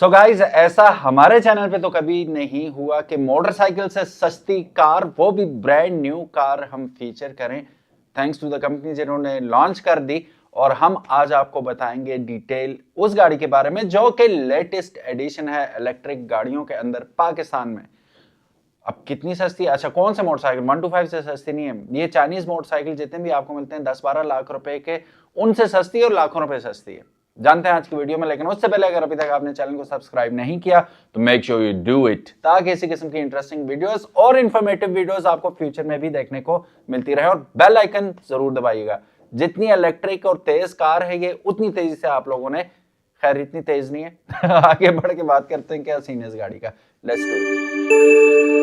So guys ऐसा हमारे channel पे तो कभी नहीं हुआ कि मोटरसाइकिल से सस्ती कार, वो भी ब्रांड न्यू कार हम फीचर करें। थैंक्स टू द कंपनी जिन्होंने लॉन्च कर दी। और हम आज आपको बताएंगे डिटेल उस गाड़ी के बारे में जो कि लेटेस्ट एडिशन है इलेक्ट्रिक गाड़ियों के अंदर पाकिस्तान में। अब कितनी सस्ती, अच्छा कौन से मोटरसाइकिल 125 से सस्ती नहीं है, ये चाइनीज मोटरसाइकिल जितने भी आपको मिलते हैं 10-12 लाख रुपए के, उनसे सस्ती और लाखों रुपए सस्ती है। जानते हैं आज की वीडियो में, लेकिन उससे पहले अगर अभी तक आपने चैनल को सब्सक्राइब नहीं किया तो make sure you do it, ताकि इसी किस्म की इंटरेस्टिंग वीडियोस और इंफॉर्मेटिव वीडियोस आपको फ्यूचर में भी देखने को मिलती रहे। और बेल आइकन जरूर दबाइएगा। जितनी इलेक्ट्रिक और तेज कार है ये, उतनी तेजी से आप लोगों ने, खैर इतनी तेज नहीं है आगे बढ़ के बात करते हैं क्या सीन है इस गाड़ी का। Let's do it.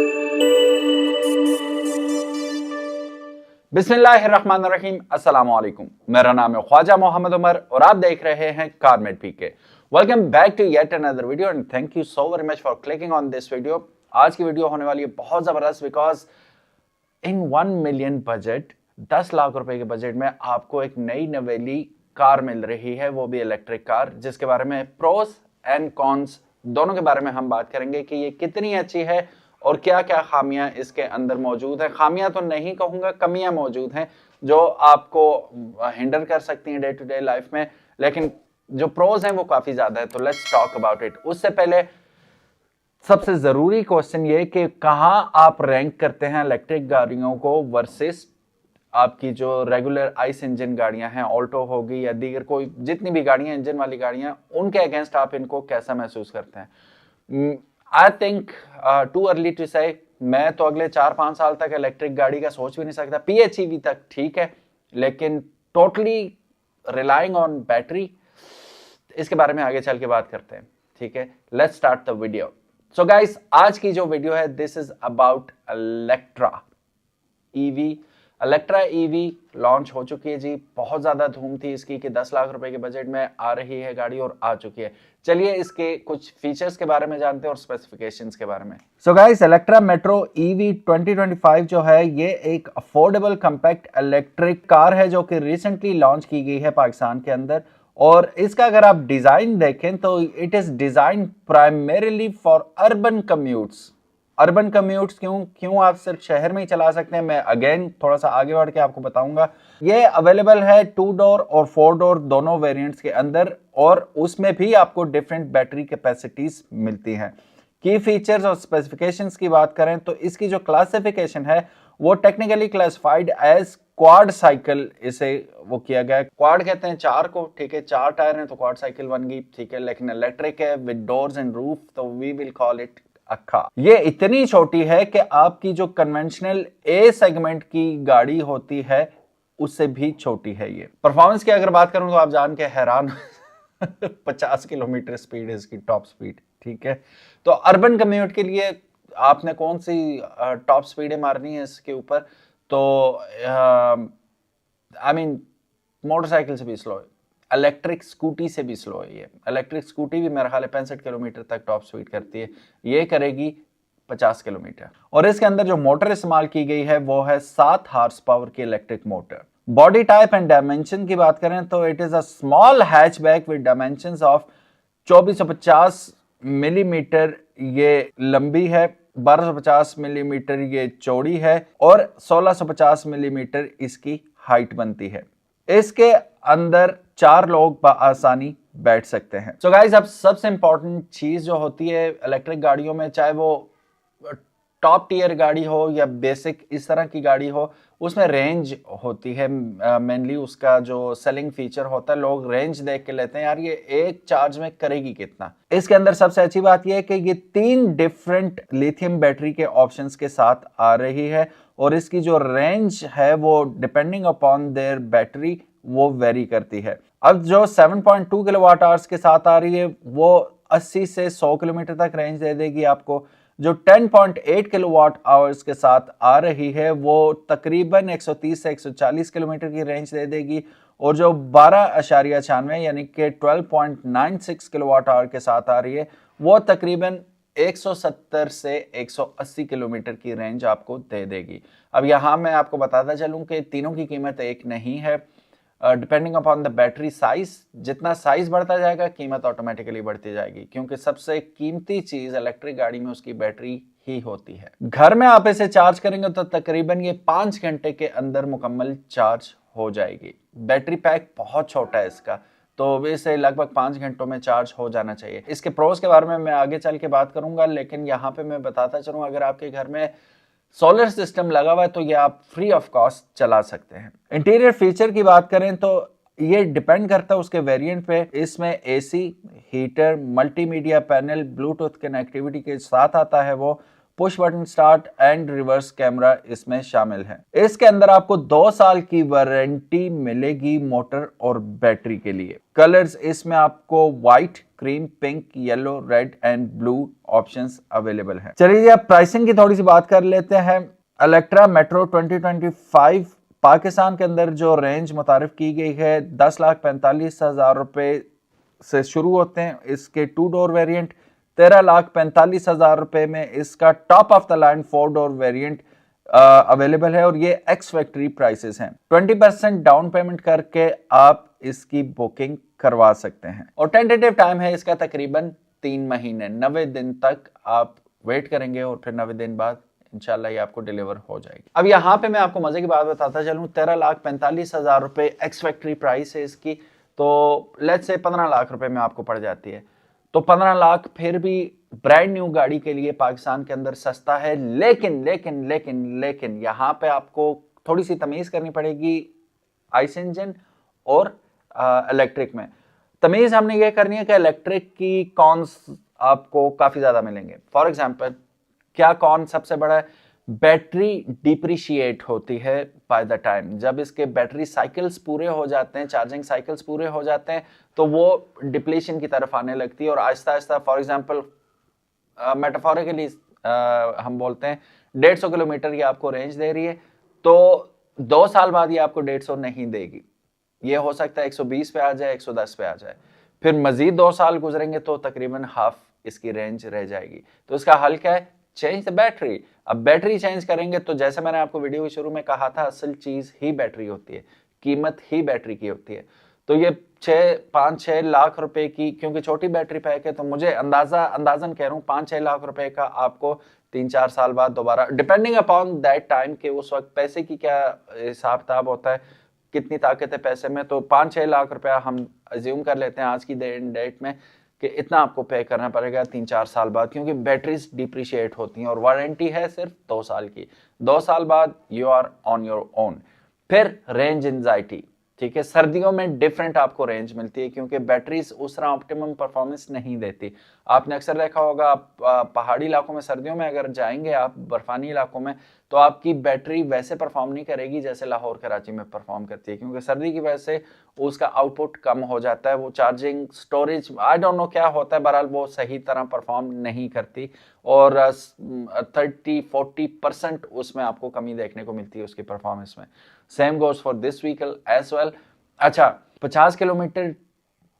बिस्मिल्लाहिर्रहमानिर्रहीम, अस्सलाम वालेकुम। मेरा नाम है ख्वाजा मोहम्मद उमर और आप देख रहे हैं carmate PK. Welcome back to yet another video and thank you so very much for clicking on this video. आज की वीडियो होने वाली है बहुत जबरदस्त, because in 1 million budget, 10 lakh रुपए के बजट में आपको एक नई नवेली कार मिल रही है, वो भी इलेक्ट्रिक कार, जिसके बारे में प्रोस एंड कॉन्स दोनों के बारे में हम बात करेंगे कि ये कितनी अच्छी है और क्या क्या खामियां इसके अंदर मौजूद हैं। खामियां तो नहीं कहूंगा, कमियां मौजूद हैं जो आपको हिंडर कर सकती हैं डे टू डे लाइफ में, लेकिन जो प्रोज हैं वो काफी ज्यादा है। तो लेट्स टॉक अबाउट इट। उससे पहले सबसे जरूरी क्वेश्चन ये कि कहां आप रैंक करते हैं इलेक्ट्रिक गाड़ियों को वर्सेस आपकी जो रेगुलर आइस इंजन गाड़ियां हैं, ऑल्टो होगी या दीगर कोई जितनी भी गाड़ियां इंजन वाली गाड़ियां, उनके अगेंस्ट आप इनको कैसा महसूस करते हैं। I think too early to say. मैं तो अगले 4-5 साल तक इलेक्ट्रिक गाड़ी का सोच भी नहीं सकता। PHEV तक ठीक है, लेकिन टोटली रिलाइंग ऑन बैटरी, इसके बारे में आगे चल के बात करते हैं। ठीक है, let's start the video. So guys, आज की जो वीडियो है this is about Electra EV. Electra EV launch हो चुकी है जी। बहुत ज्यादा धूम थी इसकी कि 10 लाख रुपए के बजट में आ रही है गाड़ी, और आ चुकी है। चलिए इसके कुछ फीचर्स के बारे में जानते हैं और स्पेसिफिकेशंस के बारे में। So guys, Electra metro EV 2025 जो है, ये एक अफोर्डेबल कॉम्पैक्ट इलेक्ट्रिक कार है जो कि रिसेंटली लॉन्च की गई है पाकिस्तान के अंदर। और इसका अगर आप डिजाइन देखें तो it is design primarily for urban commutes. Urban commutes क्यों आप सिर्फ शहर में ही चला सकते हैं, मैं अगेन थोड़ा सा आगे बढ़ के आपको बताऊंगा। ये अवेलेबल है 2 डोर और 4 डोर दोनों वेरिएंट्स के अंदर, और उसमें भी आपको डिफरेंट बैटरी कैपेसिटीज मिलती हैं। की फीचर्स और स्पेसिफिकेशंस की बात करें तो इसकी जो क्लासिफिकेशन है वो technically classified as quad cycle, इसे वो किया गया है। क्वाड कहते हैं 4 को, ठीक है, 4 टायर हैं तो क्वाड साइकिल बन गई, ठीक है। लेकिन इलेक्ट्रिक है विद डोर्स एंड रूफ, तो वी विल कॉल इट अक्खा। ये इतनी छोटी है कि आपकी जो कन्वेंशनल ए सेगमेंट की गाड़ी होती है उससे भी छोटी है ये। परफॉर्मेंस की अगर बात करूं तो आप जान के हैरान 50 किलोमीटर स्पीड है इसकी, टॉप स्पीड, ठीक है। तो अर्बन कम्यूट के लिए आपने कौन सी टॉप स्पीडें मारनी है इसके ऊपर, तो आई मीन मोटरसाइकिल से भी स्लो है, इलेक्ट्रिक स्कूटी से भी स्लो है ये। इलेक्ट्रिक स्कूटी भी मेरा ख्याल है 65 किलोमीटर तक टॉप स्पीड करती है, ये करेगी 50 किलोमीटर। और इसके अंदर जो मोटर इस्तेमाल की गई है वो है 7 हार्स पावर की electric motor. Body type and dimension की बात करें तो it is a small hatchback with dimensions of 2450 millimetre ये लंबी है, 1250 मिलीमीटर ये चौड़ी है और 1650 मिलीमीटर इसकी हाइट बनती है। इसके अंदर 4 लोग आसानी बैठ सकते हैं। सो गाइस, अब सबसे इंपॉर्टेंट चीज जो होती है इलेक्ट्रिक गाड़ियों में, चाहे वो टॉप टीयर गाड़ी हो या बेसिक इस तरह की गाड़ी हो, उसमें रेंज होती है। मेनली उसका जो सेलिंग फीचर होता है, लोग रेंज देख के लेते हैं, यार ये एक चार्ज में करेगी कितना। इसके अंदर सबसे अच्छी बात यह है कि ये 3 डिफरेंट लिथियम बैटरी के ऑप्शंस के साथ आ रही है, और इसकी जो रेंज है वो डिपेंडिंग अपॉन देयर बैटरी वो वेरी करती है। अब जो 7.2 किलोवाट आवर्स के साथ आ रही है वो 80 से 100 किलोमीटर तक रेंज दे देगी आपको। जो 10.8 किलोवाट आवर्स के साथ आ रही है वो तकरीबन 130 से 140 किलोमीटर की रेंज दे देगी, और जो 12.96 यानी कि 12.96 किलोवाट आवर के साथ आ रही है वो तकरीबन 170 से 180 किलोमीटर की रेंज आपको दे देगी। अब यहाँ मैं आपको बताता चलूं कि तीनों की कीमत एक नहीं है। Depending upon the battery size. जितना साइज बढ़ता जाएगा कीमत ऑटोमेटिकली बढ़ती जाएगी, क्योंकि सबसे कीमती चीज इलेक्ट्रिक गाड़ी में उसकी बैटरी ही होती है। घर में आप इसे चार्ज करेंगे तो तकरीबन ये 5 घंटे के अंदर मुकम्मल चार्ज हो जाएगी। बैटरी पैक बहुत छोटा है इसका, तो इसे लगभग 5 घंटों में चार्ज हो जाना चाहिए। इसके प्रोस के बारे में मैं आगे चल के बात करूंगा, लेकिन यहाँ पे मैं बताता चलूँ, अगर आपके घर में सोलर सिस्टम लगा हुआ है तो ये आप फ्री ऑफ कॉस्ट चला सकते हैं। इंटीरियर फीचर की बात करें तो ये डिपेंड करता है उसके वेरिएंट पे। इसमें AC, heater, multimedia panel, Bluetooth connectivity के साथ आता है वो, push button start and reverse camera इसमें शामिल है। इसके अंदर आपको 2 साल की वारंटी मिलेगी मोटर और बैटरी के लिए। कलर्स इसमें आपको white, cream, pink, yellow, red and blue options available हैं। चलिए अब प्राइसिंग की थोड़ी सी बात कर लेते हैं। इलेक्ट्रा मेट्रो 2025 पाकिस्तान के अंदर जो रेंज मुतारिफ की गई है 10,45,000 रुपए से शुरू होते हैं। इसके 2 डोर वेरिएंट 13,45,000 रुपए में इसका top of the line 4 door variant available है और ये एक्स फैक्ट्री प्राइसेस हैं। 20% डाउन पेमेंट करके आप इसकी बुकिंग करवा सकते हैं और टेंटेटिव टाइम है इसका तकरीबन 3 महीने। 90 दिन तक आप वेट करेंगे और फिर 90 दिन बाद इंशाल्लाह ये आपको डिलीवर हो जाएगी। अब यहाँ पे मैं आपको मजे की बात बताता चलूँ, 13,45,000 रुपए एक्स फैक्ट्री प्राइस है इसकी, तो लेट्स से 15 लाख रुपए में आपको पड़ जाती है। तो 15 लाख फिर भी ब्रांड न्यू गाड़ी के लिए पाकिस्तान के अंदर सस्ता है। लेकिन लेकिन लेकिन लेकिन यहाँ पे आपको थोड़ी सी तमीज करनी पड़ेगी आइस इंजन और इलेक्ट्रिक में। तमीज हमने ये करनी है कि इलेक्ट्रिक की कॉन्स आपको काफी ज्यादा मिलेंगे। फॉर एग्जाम्पल क्या कौन सबसे बड़ा है, बैटरी डिप्रिशिएट होती है बाय द टाइम। जब इसके बैटरी साइकिल्स पूरे हो जाते हैं, चार्जिंग साइकिल्स पूरे हो जाते हैं, तो वो डिप्लीशन की तरफ आने लगती है और Aahista Aahista, for example metaphorically हम बोलते हैं 150 किलोमीटर ये आपको रेंज दे रही है, तो 2 साल बाद ये आपको 150 नहीं देगी। ये हो सकता है 120 पे आ जाए, 110 पे आ जाए, फिर मजीद 2 साल गुजरेंगे तो तकरीबन हाफ इसकी रेंज रह जाएगी। तो इसका हल क्या है, चेंज द बैटरी। अब बैटरी चेंज करेंगे तो जैसे मैंने आपको वीडियो के शुरू में कहा था, असल चीज ही बैटरी होती है, कीमत ही बैटरी की होती है। तो ये 5-6 लाख रुपए की, क्योंकि छोटी बैटरी पैक है, तो मुझे अंदाजन कह रहा हूँ 5-6 लाख रुपए का आपको 3-4 साल बाद दोबारा, डिपेंडिंग अपॉन दैट टाइम के उस वक्त पैसे की क्या हिसाब किताब होता है, कितनी ताकत है पैसे में, तो 5-6 लाख रुपया हम अज्यूम कर लेते हैं आज की डेट में कि इतना आपको पे करना पड़ेगा 3-4 साल बाद, क्योंकि बैटरीज डिप्रिशिएट होती हैं और वारंटी है सिर्फ 2 साल की। 2 साल बाद you are on your own. फिर रेंज एंजाइटी, ठीक है, सर्दियों में डिफरेंट आपको रेंज मिलती है क्योंकि बैटरीज उस तरह ऑप्टिमम परफॉर्मेंस नहीं देती। आपने अक्सर देखा होगा, आप पहाड़ी इलाकों में सर्दियों में अगर जाएंगे, आप बर्फानी इलाकों में, तो आपकी बैटरी वैसे परफॉर्म नहीं करेगी जैसे लाहौर कराची में परफॉर्म करती है, क्योंकि सर्दी की वजह से उसका आउटपुट कम हो जाता है, वो charging storage I don't know क्या होता है, बहरहाल वो सही तरह परफॉर्म नहीं करती और 30-40% उसमें आपको कमी देखने को मिलती है उसकी परफॉर्मेंस में। Same goes for this vehicle as well. अच्छा, 50 किलोमीटर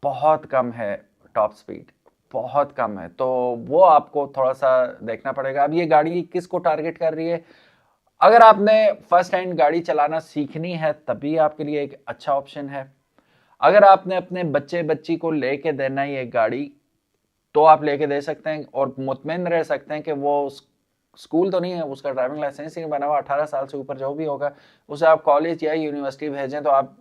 बहुत कम है, टॉप स्पीड बहुत कम है, तो वो आपको थोड़ा सा देखना पड़ेगा। अब ये गाड़ी किसको टारगेट कर रही है, अगर आपने फर्स्ट हैंड गाड़ी चलाना सीखनी है तभी आपके लिए एक अच्छा ऑप्शन है। अगर आपने अपने बच्ची को लेके देना है ये गाड़ी, तो आप लेके दे सकते हैं और मुतमईन रह सकते हैं कि वो स्कूल तो नहीं है, उसका ड्राइविंग लाइसेंस ही बना हुआ, 18 साल से ऊपर जो भी होगा उसे आप कॉलेज या यूनिवर्सिटी भेजें, तो आप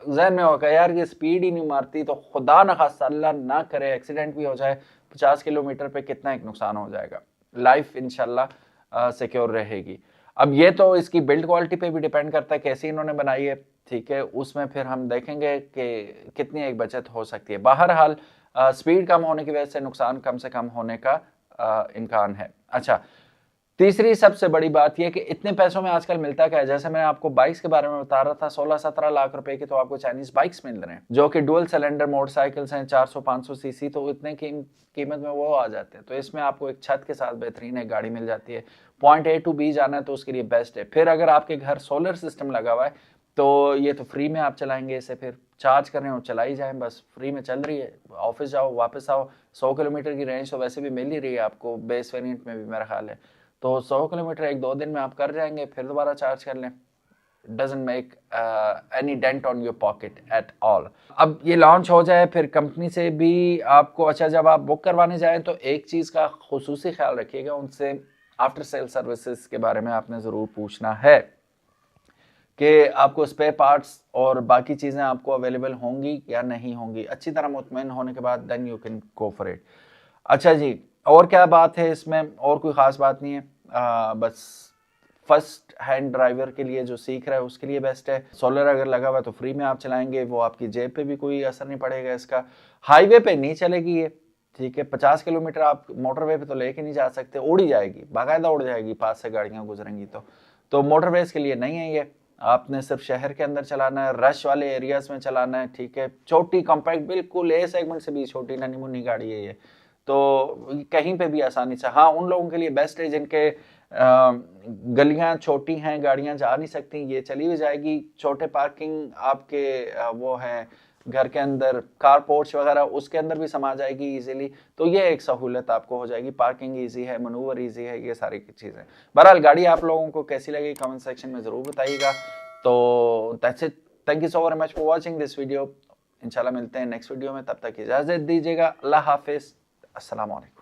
जहन में होगा यार ये स्पीड ही नहीं मारती, तो खुदा न खास्ता अल्लाह ना करे एक्सीडेंट भी हो जाए, 50 किलोमीटर पे कितना एक नुकसान हो जाएगा, लाइफ इंशाल्लाह सिक्योर रहेगी। अब ये तो इसकी बिल्ड क्वालिटी पे भी डिपेंड करता है कैसी इन्होंने बनाई है, ठीक है, उसमें फिर हम देखेंगे कि कितनी एक बचत हो सकती है। बहरहाल स्पीड कम होने की वजह से नुकसान कम से कम होने का इम्कान है। अच्छा, तीसरी सबसे बड़ी बात यह कि इतने पैसों में आजकल मिलता क्या है, जैसे मैं आपको बाइक्स के बारे में बता रहा था, 16-17 लाख रुपए की तो आपको चाइनीज बाइक्स मिल रहे हैं जो कि डुअल सिलेंडर मोटरसाइकिल्स हैं, 400-500 सीसी, तो इतने कीमत में वो आ जाते हैं। तो इसमें आपको एक छत के साथ बेहतरीन एक गाड़ी मिल जाती है। पॉइंट A to B जाना है तो उसके लिए बेस्ट है। फिर अगर आपके घर सोलर सिस्टम लगा हुआ है तो ये तो फ्री में आप चलाएंगे इसे, फिर चार्ज कर रहे हो चलाई जाएं, बस फ्री में चल रही है, ऑफिस जाओ वापस आओ। 100 किलोमीटर की रेंज तो वैसे भी मिल ही रही है आपको बेस वेरिएंट में भी मेरा ख्याल है, तो 100 किलोमीटर 1-2 दिन में आप कर जाएंगे, फिर दोबारा चार्ज कर लें, doesn't make any dent on your pocket at all. अब ये लॉन्च हो जाए फिर कंपनी से भी आपको, अच्छा जब आप बुक करवाने जाएं तो एक चीज़ का खुसूसी ख्याल रखिएगा, उनसे आफ्टर सेल सर्विसेज के बारे में आपने ज़रूर पूछना है कि आपको स्पेयर पार्ट्स और बाकी चीज़ें आपको अवेलेबल होंगी या नहीं होंगी। अच्छी तरह मुतमईन होने के बाद then you can go for it. अच्छा जी, और क्या बात है इसमें, और कोई ख़ास बात नहीं है, बस फर्स्ट हैंड ड्राइवर के लिए जो सीख रहा है उसके लिए बेस्ट है। सोलर अगर लगा हुआ है तो फ्री में आप चलाएंगे, वो आपकी जेब पे भी कोई असर नहीं पड़ेगा इसका। हाईवे पे नहीं चलेगी ये, ठीक है, 50 किलोमीटर आप मोटरवे पे तो लेके नहीं जा सकते, उड़ ही जाएगी, बाकायदा उड़ जाएगी, पास से गाड़ियाँ गुजरेंगी तो मोटरवेज के लिए नहीं है ये। आपने सिर्फ शहर के अंदर चलाना है, रश वाले एरियाज में चलाना है, ठीक है। छोटी कॉम्पैक्ट, बिल्कुल ए सेगमेंट से भी छोटी नन्ही मुन्नी गाड़ी है ये, तो कहीं पे भी आसानी से, हाँ उन लोगों के लिए बेस्ट है जिनके गलियां छोटी हैं, गाड़ियां जा नहीं सकती, ये चली भी जाएगी। छोटे पार्किंग आपके वो है घर के अंदर, कार पोर्च वगैरह, उसके अंदर भी समा जाएगी इजीली, तो ये एक सहूलत आपको हो जाएगी। पार्किंग इजी है, मनूवर इजी है, ये सारी चीज़ें। बहरहाल गाड़ी आप लोगों को कैसी लगी कमेंट सेक्शन में ज़रूर बताइएगा। तो that's it, thank you so very much for watching this video. इंशाल्लाह मिलते हैं नेक्स्ट वीडियो में, तब तक इजाज़त दीजिएगा। अल्लाह हाफिज़, अस्सलाम वालेकुम।